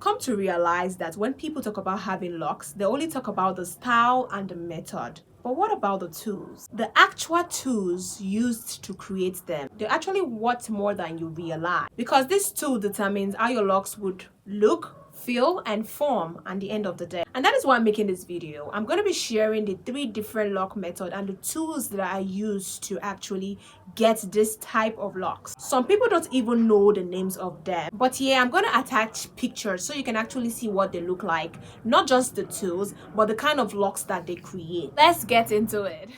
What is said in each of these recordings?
come to realize that when people talk about having locks, they only talk about the style and the method. But what about the tools? The actual tools used to create them, they're actually worth more than you realize, because this tool determines how your locks would look, feel, and form at the end of the day. And that is why I'm making this video. I'm going to be sharing the 3 different lock methods and the tools that I use to actually get this type of locks. Some people don't even know the names of them, but yeah, I'm going to attach pictures so you can actually see what they look like, not just the tools, but the kind of locks that they create. Let's get into it.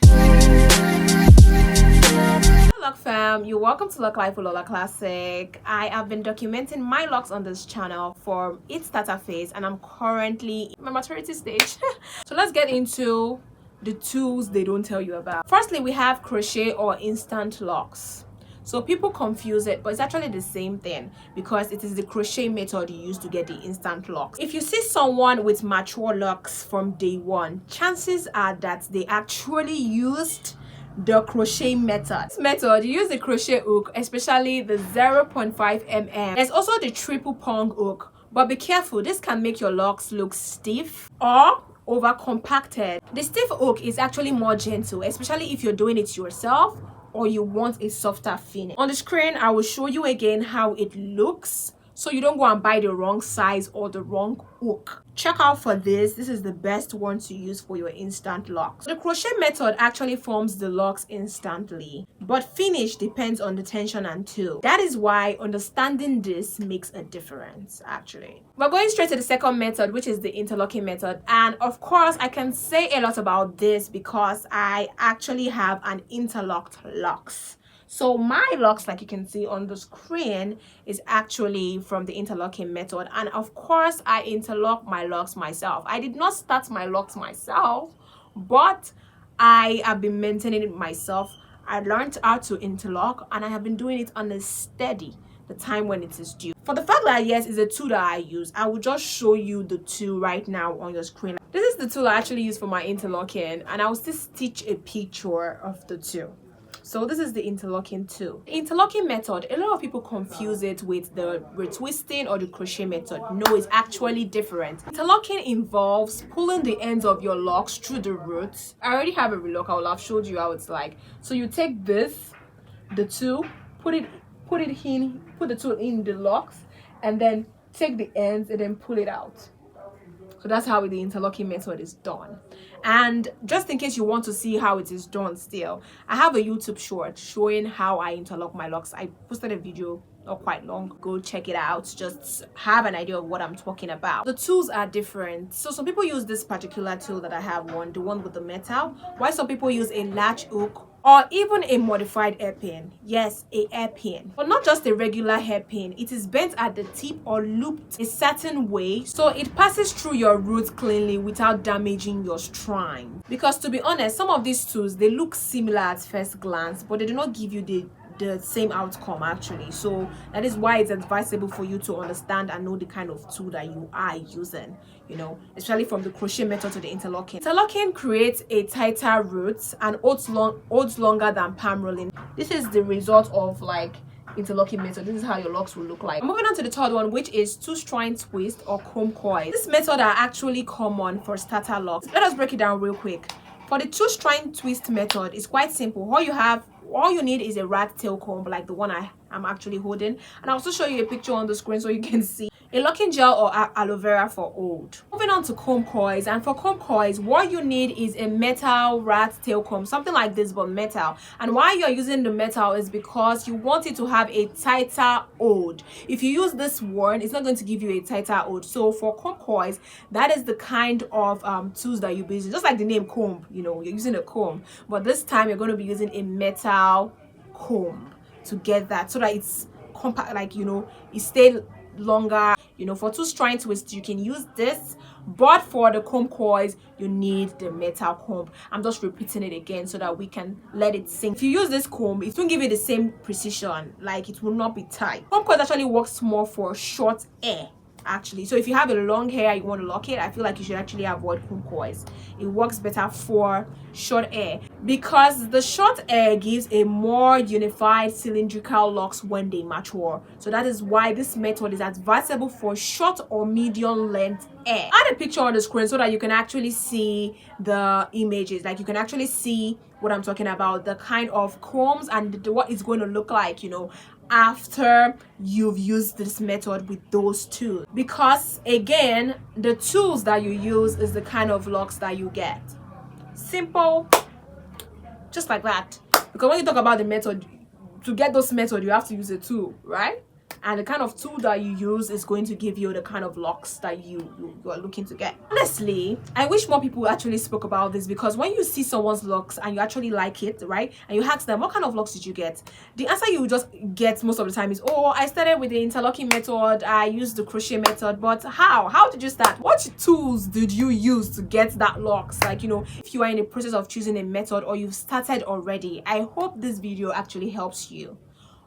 Lock fam, you're welcome to Lock Life with Lola Classic. I have been documenting my locks on this channel for its starter phase, and I'm currently in my maturity stage. So let's get into the tools they don't tell you about. Firstly, we have crochet or instant locks. So people confuse it, but it's actually the same thing, because it is the crochet method you use to get the instant locks. If you see someone with mature locks from day one, chances are that they actually used the crochet method. This method, you use the crochet hook, especially the 0.5 mm. There's also the triple prong hook, but be careful, this can make your locks look stiff or over compacted. The stiff hook is actually more gentle, especially if you're doing it yourself or you want a softer finish. On the screen, I will show you again how it looks, so you don't go and buy the wrong size or the wrong hook. Check out for this. This is the best one to use for your instant locks. The crochet method actually forms the locks instantly, but finish depends on the tension and tool. That is why understanding this makes a difference actually. We're going straight to the second method, which is the interlocking method. And of course, I can say a lot about this because I actually have an interlocked locks. So my locks, like you can see on the screen, is actually from the interlocking method. And of course, I interlock my locks myself. I did not start my locks myself, but I have been maintaining it myself. I learned how to interlock, and I have been doing it on a steady, the time when it is due. For the fact that yes, it's a tool that I use, I will just show you the tool right now on your screen. This is the tool I actually use for my interlocking, and I will still stitch a picture of the tool. So this is the interlocking tool. The interlocking method, a lot of people confuse it with the retwisting or the crochet method. No, it's actually different. Interlocking involves pulling the ends of your locks through the roots. I already have a relock. I will have showed you how it's like. So you take this, the tool, put the tool in the locks, and then take the ends and then pull it out. So that's how the interlocking method is done. And just in case you want to see how it is done still, I have a YouTube short showing how I interlock my locks. I posted a video not quite long ago. Check it out. Just have an idea of what I'm talking about. The tools are different. So some people use this particular tool that I have, the one with the metal, while some people use a latch hook or even a modified hairpin. Yes, a hairpin, but not just a regular hairpin. It is bent at the tip or looped a certain way so it passes through your roots cleanly without damaging your strand. Because to be honest, some of these tools, they look similar at first glance, but they do not give you the same outcome actually. So that is why it's advisable for you to understand and know the kind of tool that you are using, you know, especially from the crochet method to the interlocking. Interlocking creates a tighter root and holds longer than palm rolling. This is the result of like interlocking method. This is how your locks will look like. Moving on to the third one, which is two-strand twist or comb coils. This method are actually common for starter locks. Let us break it down real quick. For the two-strand twist method, it's quite simple. All you need is a rat tail comb like the one I'm actually holding, and I'll also show you a picture on the screen so you can see. A locking gel or aloe vera for hold. Moving on to comb coils, and for comb coils, what you need is a metal rat tail comb, something like this but metal. And why you're using the metal is because you want it to have a tighter hold. If you use this one, it's not going to give you a tighter hold. So for comb coils, that is the kind of tools that you'll be using. Just like the name comb, you know, you're using a comb, but this time you're going to be using a metal comb to get that, so that it's compact, like, you know, it stays longer. You know, for two-strand twist you can use this, but for the comb coils you need the metal comb. I'm just repeating it again so that we can let it sink. If you use this comb, it won't give you the same precision, like it will not be tight. Comb coils actually works more for short hair actually. So if you have a long hair, you want to lock it, I feel like you should actually avoid comb coils. It works better for short hair because the short hair gives a more unified cylindrical locks when they mature. So that is why this method is advisable for short or medium length hair. Add a picture on the screen so that you can actually see the images, like you can actually see what I'm talking about, the kind of combs and what it's going to look like, you know, after you've used this method with those tools. Because again, the tools that you use is the kind of locks that you get. Simple, just like that. Because when you talk about the method, to get those method, you have to use a tool, right? And the kind of tool that you use is going to give you the kind of locks that you are looking to get. Honestly, I wish more people actually spoke about this, because when you see someone's locks and you actually like it, right, and you ask them, what kind of locks did you get? The answer you just get most of the time is, oh, I started with the interlocking method, I used the crochet method. But how did you start? What tools did you use to get that locks? Like, you know, if you are in the process of choosing a method or you've started already, I hope this video actually helps you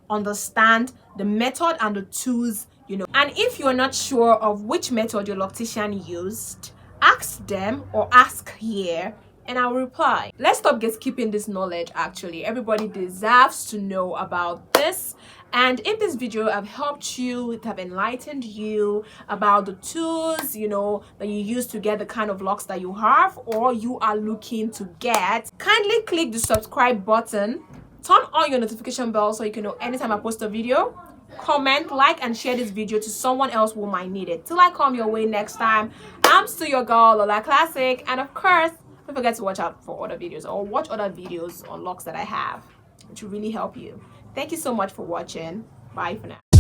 understand the method and the tools, you know. And if you're not sure of which method your loctician used, ask them or ask here and I'll reply. Let's stop keeping this knowledge. Actually, everybody deserves to know about this. And if this video have helped you, it have enlightened you about the tools, you know, that you use to get the kind of locks that you have or you are looking to get, kindly click the subscribe button. Turn on your notification bell so you can know anytime I post a video. Comment, like, and share this video to someone else who might need it. Till I come your way next time, I'm still your girl, Lola Classic. And of course, don't forget to watch out for other videos or watch other videos on locks that I have, which will really help you. Thank you so much for watching. Bye for now.